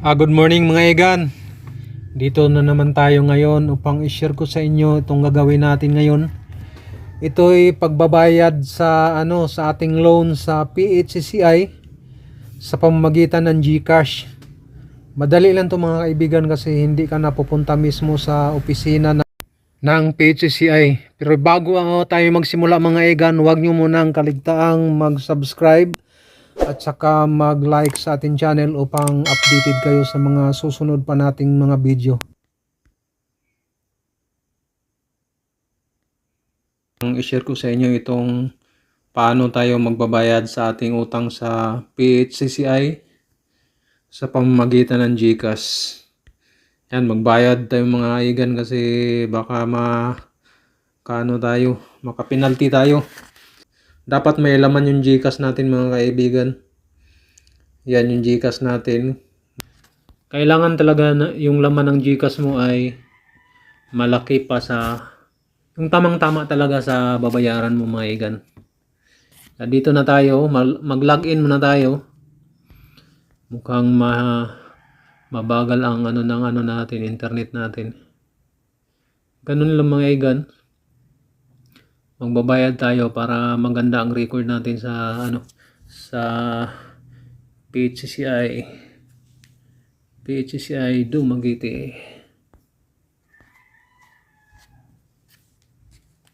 Good morning mga Egan. Dito na naman tayo ngayon upang i-share ko sa inyo itong gagawin natin ngayon. Ito ay pagbabayad sa ating loan sa PHCCI sa pamamagitan ng GCash. Madali lang 'to mga kaibigan kasi hindi ka napupunta mismo sa opisina ng PHCCI. Pero bago tayo magsimula mga Egan, huwag nyo munang kaligtaang mag-subscribe at saka mag-like sa ating channel upang updated kayo sa mga susunod pa nating mga video. Ang i-share ko sa inyo itong paano tayo magbabayad sa ating utang sa PHCCI sa pamamagitan ng GCash. Yan, magbayad tayo mga kaibigan kasi baka makapinalty tayo. Dapat may laman yung GCash natin mga kaibigan. Yan yung GCash natin. Kailangan talaga na yung laman ng GCash mo ay malaki pa sa yung tamang-tama talaga sa babayaran mo mga kaibigan. Dito na tayo, mag-login muna tayo. Mukhang mabagal ang natin, internet natin. Ganun lang mga kaibigan. Magbabayad tayo para maganda ang record natin sa PHCCI Dumaguete.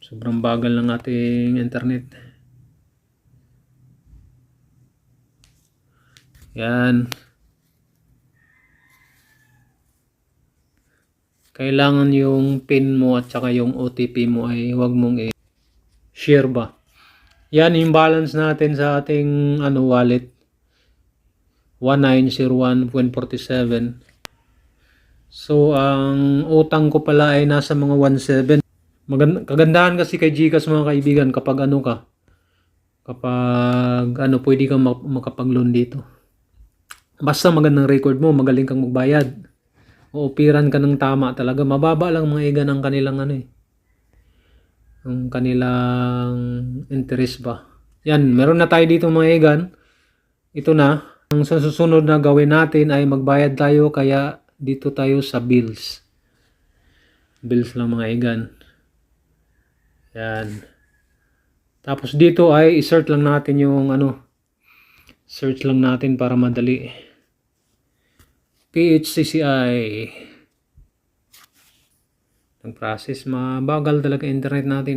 Sobrang bagal ng ating internet. Yan. Kailangan yung PIN mo at saka yung OTP mo ay huwag mong share ba. Yan yung balance natin sa ating wallet. 1901.47. So ang utang ko pala ay nasa mga 17. Kagandahan kasi kay GCash mga kaibigan kapag pwede kang makapag-loan dito. Basta magandang record mo, magaling kang magbayad. O opiran ka ng tama talaga. Mababa lang mga igan ang kanilang ang kanilang interest ba. Yan, meron na tayo dito mga igan. Ito na. Ang susunod na gawin natin ay magbayad tayo, kaya dito tayo sa bills. Bills lang mga igan. Yan. Tapos dito ay i-search lang natin yung search lang natin para madali. PHCCI. Ang process, mabagal talaga internet natin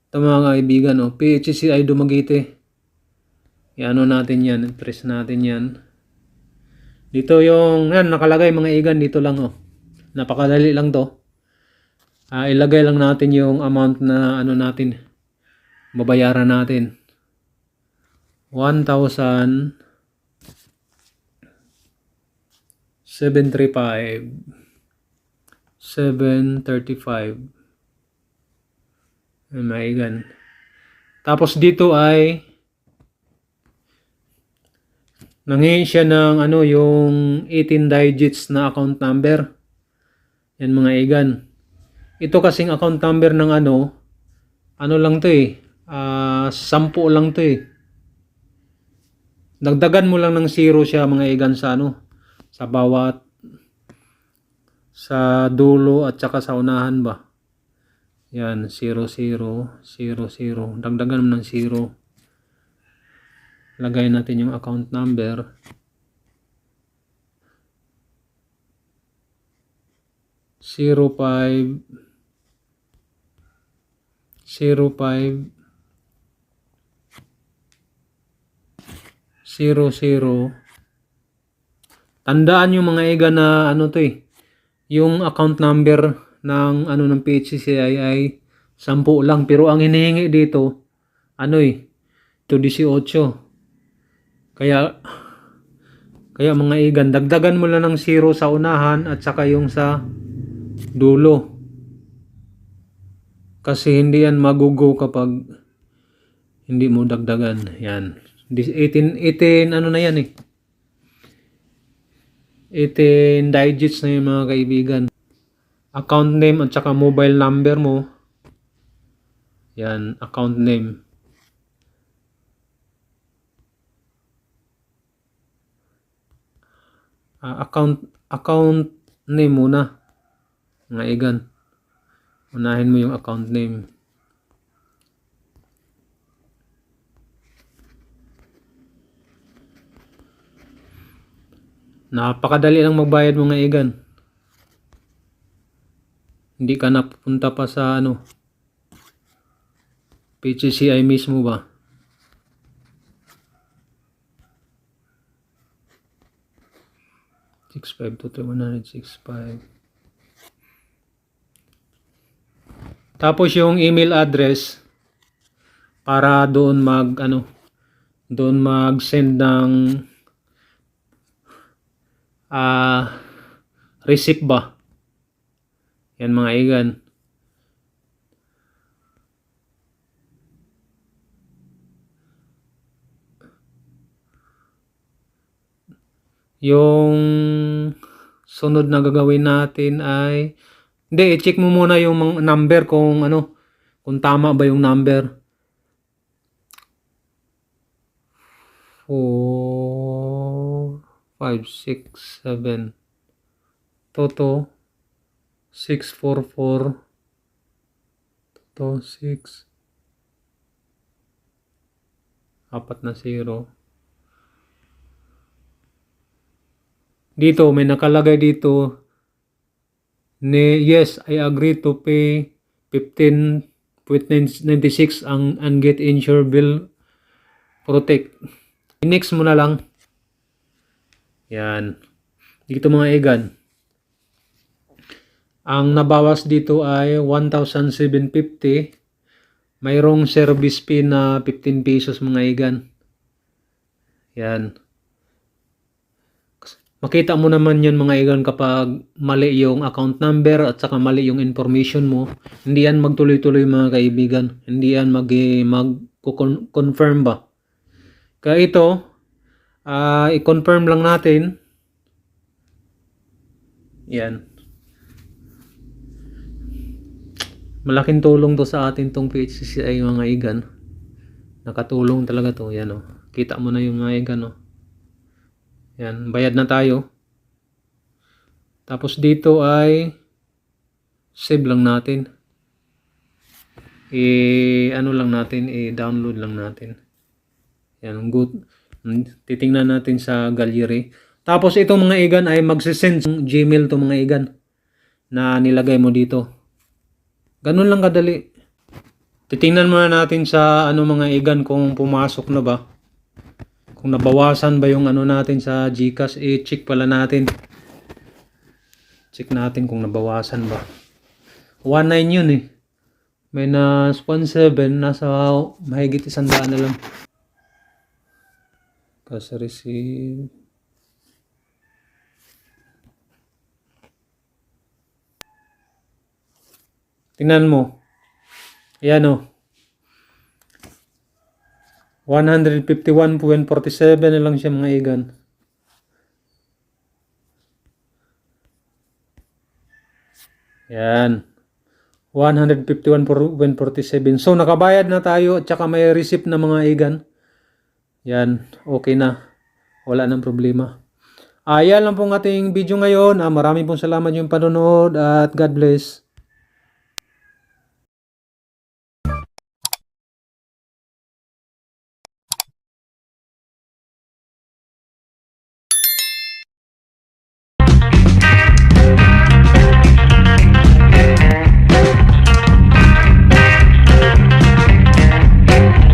Ito mga kaibigan, PHCCI Dumaguete. Iano natin yan, press natin yan. Dito yung, nakalagay mga igan, dito lang Napakadali lang to. Ilagay lang natin yung amount na natin, babayaran natin. 1,735. Maigan. Tapos dito ay nanghihingi siya ng yung 18 digits na account number. Yan mga igan. Ito kasing account number ng lang to 10 lang to Dagdagan mo lang ng 0 siya mga igan sa sa bawat sa dulo at saka sa unahan ba. Yan, 0000. Dagdagan mo ng 0. Lagay natin yung account number. Zero five. Tandaan yung mga iga na yung account number ng ng PHCCI ay 10 lang, pero ang hinihingi dito 18. Kaya mga igan, dagdagan mo lang ng 0 sa unahan at saka yung sa dulo. Kasi hindi yan magugo kapag hindi mo dagdagan. Yan. 18 na yan 18 digits na yung mga kaibigan. Account name at saka mobile number mo. Yan, account name. account name muna, mga igan. Unahin mo yung account name. Napakadali lang magbayad, mga igan. Hindi ka napupunta pa sa PCCI mismo ba? $6523165. Tapos yung email address para doon mag-send ng receipt ba? Yan, mga igan. Yung sunod na gagawin natin ay i-check mo muna yung mga number kung tama ba yung number. 4 5 6 7 Toto 644 Toto 6 apat na 0. Dito may nakalagay dito yes, I agree to pay 15.96 and get insure bill protect. Next mo na lang. Yan. Dito, mga igan, ang nabawas dito ay 1,750. Mayroong service fee na 15 pesos, mga igan. Yan. Makita mo naman yan, mga igan, kapag mali yung account number at saka mali yung information mo. Hindi yan magtuloy-tuloy, mga kaibigan. Hindi yan mag-confirm ba. Kaya ito, i-confirm lang natin. Yan. Malaking tulong to sa atin tong PHCCI, mga igan. Nakatulong talaga to. Yan, oh. Kita mo na yung mga igan, oh. Yan, bayad na tayo. Tapos dito ay save lang natin. I-download lang natin. Yan, good. Titingnan natin sa gallery. Tapos itong mga igan ay magsisend ng Gmail to, mga igan, na nilagay mo dito. Ganun lang kadali. Titingnan muna natin sa mga igan kung pumasok na ba. Kung nabawasan ba yung natin sa GCash, i-check pala natin. Check natin kung nabawasan ba. 19 yun eh. May na 17, nasa mahigit 100 na lang. Kasi receive. Tingnan mo. Ayan, oh. 151.47 na lang siya, mga igan. Yan. 151.47. So, nakabayad na tayo at saka may receipt na, mga igan. Yan. Okay na. Wala nang problema. Yan lang pong ating video ngayon. Maraming pong salamat yung panonood at God bless.